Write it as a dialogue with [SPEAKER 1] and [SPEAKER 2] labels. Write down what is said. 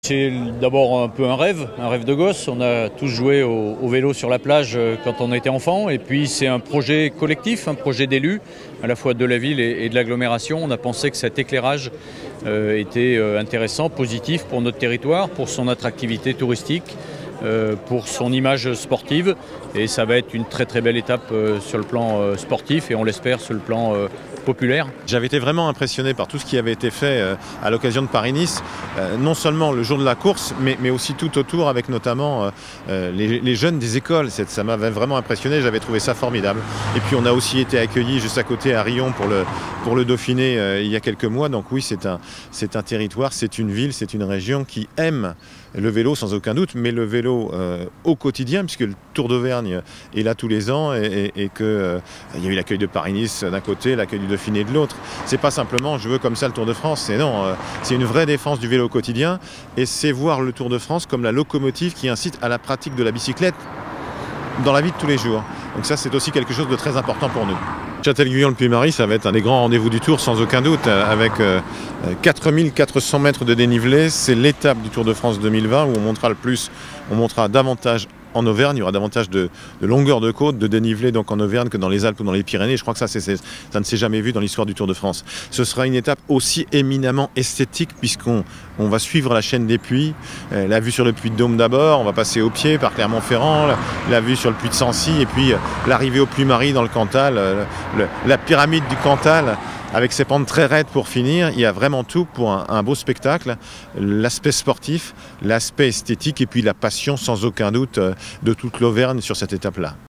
[SPEAKER 1] C'est d'abord un peu un rêve de gosse. On a tous joué au vélo sur la plage quand on était enfant. Et puis c'est un projet collectif, un projet d'élus, à la fois de la ville et de l'agglomération. On a pensé que cet éclairage était intéressant, positif pour notre territoire, pour son attractivité touristique, pour son image sportive. Et ça va être une très très belle étape sur le plan sportif et on l'espère sur le plan populaire.
[SPEAKER 2] J'avais été vraiment impressionné par tout ce qui avait été fait à l'occasion de Paris-Nice, non seulement le jour de la course, mais aussi tout autour, avec notamment les jeunes des écoles. Ça m'avait vraiment impressionné, j'avais trouvé ça formidable. Et puis on a aussi été accueillis juste à côté à Riom pour le Dauphiné il y a quelques mois. Donc oui, c'est un territoire, c'est une ville, c'est une région qui aime le vélo sans aucun doute, mais le vélo au quotidien, puisque le Tour d'Auvergne est là tous les ans et qu'il y a eu l'accueil de Paris-Nice d'un côté, l'accueil du Dauphiné de l'autre. C'est pas simplement je veux comme ça le Tour de France, c'est une vraie défense du vélo au quotidien et c'est voir le Tour de France comme la locomotive qui incite à la pratique de la bicyclette dans la vie de tous les jours. Donc ça, c'est aussi quelque chose de très important pour nous. Châtel-Guyon-le-Puy-Marie, ça va être un des grands rendez-vous du Tour sans aucun doute, avec 4400 mètres de dénivelé. C'est l'étape du Tour de France 2020 où on montera le plus, on montrera davantage en Auvergne, il y aura davantage de longueur de côte, de dénivelé donc en Auvergne que dans les Alpes ou dans les Pyrénées. Je crois que ça ne s'est jamais vu dans l'histoire du Tour de France. Ce sera une étape aussi éminemment esthétique puisqu'on va suivre la chaîne des puits, la vue sur le puy de Dôme d'abord, on va passer au pied par Clermont-Ferrand, la vue sur le puy de Sancy et puis l'arrivée au Puy-Marie dans le Cantal, la pyramide du Cantal. Avec ses pentes très raides pour finir, il y a vraiment tout pour un beau spectacle, l'aspect sportif, l'aspect esthétique et puis la passion sans aucun doute de toute l'Auvergne sur cette étape-là.